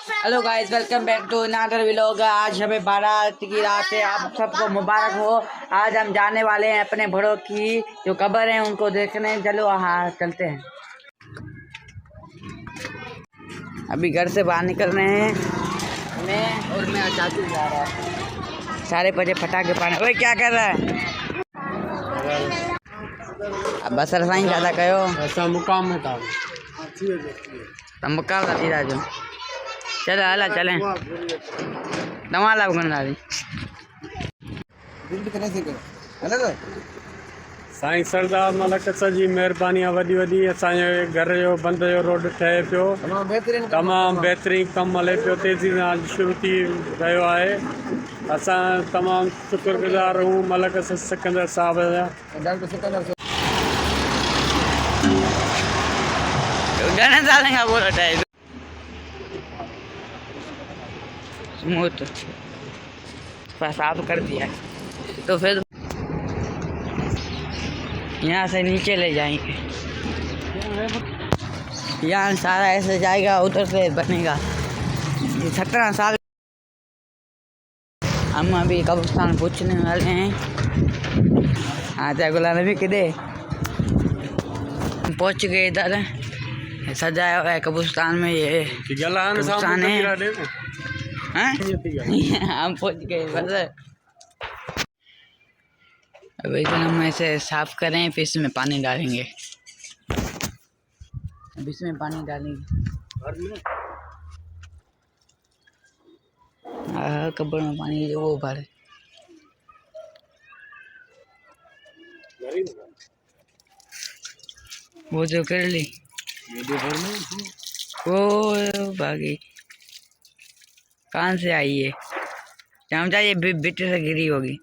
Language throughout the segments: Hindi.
Hello guys, welcome back to another vlog. आज हमें बारात की रात है, आप सबको मुबारक हो। आज हम जाने वाले हैं अपने बड़ों की जो कब्र है उनको देखने। चलो हाँ चलते हैं। अभी घर से बाहर निकल रहे हैं, मैं और मेरा चाचू जा रहा है। सारे बजे फटाके पाने। ओए क्या कर रहा है? अब बसर साईं ज़्यादा कहो ऐसा मुकाम में था। तब मुकाम था सीधा जो। चलो हला चलें दवा लाभ करना साईं सरदार मलक जी महिरबानी वॾी वॾी। असांजे घर जो बंद जो रोड ठहे पियो, तमामु बहितरीनु कमु हले पियो, तेज़ी सां शुरू थी रहियो आहे। असां तमामु शुक्रगुज़ार आहियूं मलक सिकंदर साहब जा। घणे साल खां पोइ लटाए स्मूथ साफ कर दिया, तो फिर यहाँ से नीचे ले जाएंगे। यहाँ सारा ऐसे जाएगा, उधर से बनेगा। 17 साल हम अभी कब्रिस्तान पूछने वाले हैं। हाँ चाहे गुलाम भी किधे पहुँच गए। इधर सजाया हुआ है कब्रिस्तान में, ये कब्रिस्तान है। हम पहुँच गए बस। अब इधर हम ऐसे साफ करें, फिर इसमें पानी डालेंगे। अब इसमें पानी डालेंगे। कब्र में पानी वो भर वो जो कर ली वो भागी। कहाँ से आई है? समझा ये बिट्टे से गिरी होगी।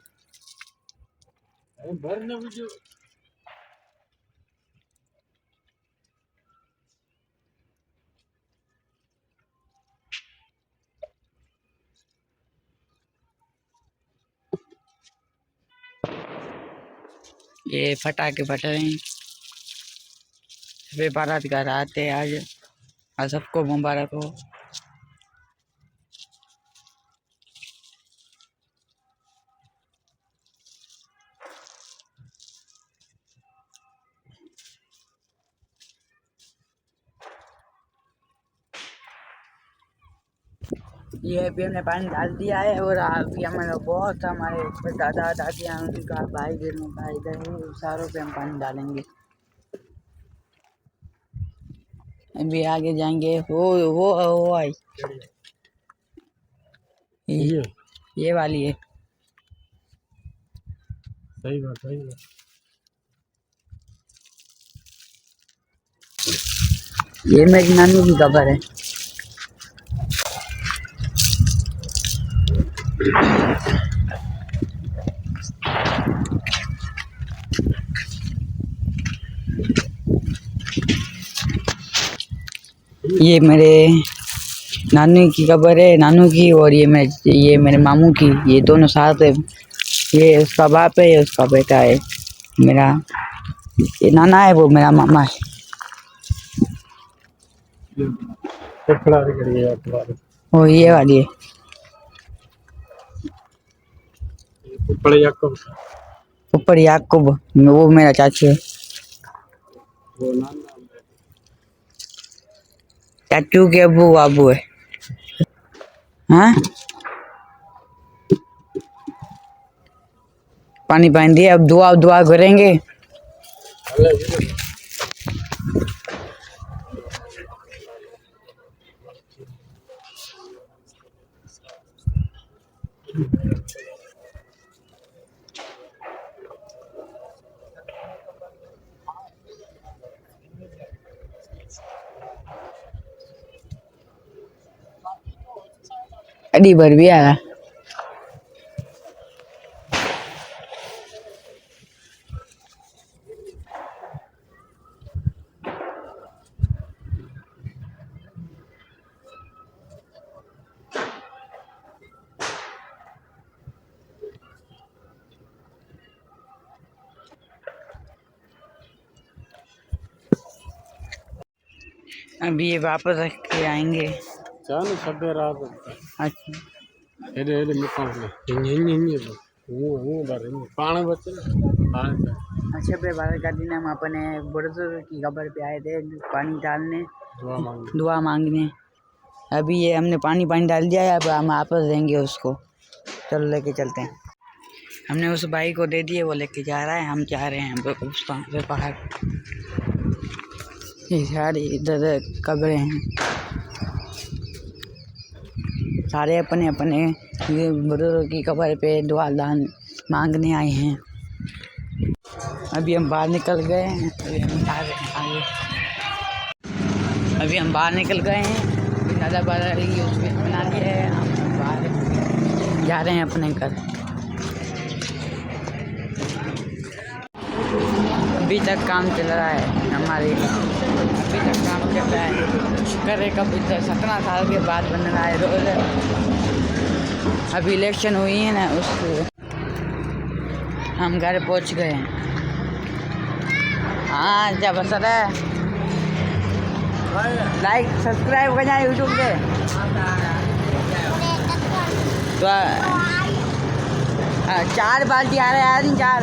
ये फटाके फट रहे हैं। वे बारात का रात है आज। सबको मुबारक हो। ये अभी हमने पानी डाल दिया है और अभी हमारे बहुत हमारे दादा दादियाँ उनका भाई बहनों का इधर है, सारों पे हम पानी डालेंगे। अभी आगे जाएंगे। वो आई ये वाली है। सही बात, सही बात। ये मेरी नानी की कब्र है। ये मेरे नानी की कब्र है, नानू की, और ये मेरे मामू की। ये दोनों साथ है। ये उसका बाप है, ये उसका बेटा है। मेरा ये नाना है, वो मेरा मामा है। वो ये वाली है। ऊपर याकूब, वो मेरा चाचू है। चाचू के अबू बाबू है। हाँ पानी पानी दिया। अब दुआ दुआ करेंगे। अड़ी भर भी आया। अभी ये वापस रख के आएंगे। चाहे सभे रात अच्छा हेॾे हेॾे मकान हीअं पाण बचे पाण अच्छा पे बाहर कर दिन हम अपने बुजुर्ग की कब्र पे आए थे पानी डालने दुआ मांगे दुआ मांगने। अभी ये हमने पानी डाल दिया है, अब हम वापस देंगे उसको। चलो लेके चलते हैं। हमने उस भाई को दे दिए, वो लेके जा रहा है, हम जा रहे हैं उस पे पहाड़। ये सारी इधर कब्रें हैं, सारे अपने अपने ये बुजुर्ग की कब्र पे दुआ दान मांगने आए हैं। अभी हम बाहर निकल गए हैं, अभी हम बाहर निकल गए हैं, ज़्यादा बड़ा रही उसमें बना दिया है, हम बाहर जा रहे हैं अपने घर। अभी तक काम चल रहा है हमारे, अभी तक काम चल रहा है। शुक्र है कब 17 साल के बाद बन रहा है रोड। अभी इलेक्शन हुई है ना, उसको हम घर पहुंच गए हैं। हाँ जब असर है लाइक सब्सक्राइब करना यूट्यूब पे तो 4 बाल्टी आ रहे हैं यार, 4।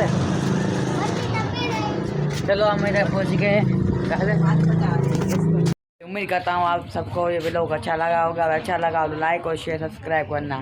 चलो हम इधर पहुँच गए। उम्मीद करता हूँ आप सबको ये वीडियो अच्छा लगा होगा। अच्छा लगा तो लाइक और शेयर सब्सक्राइब करना।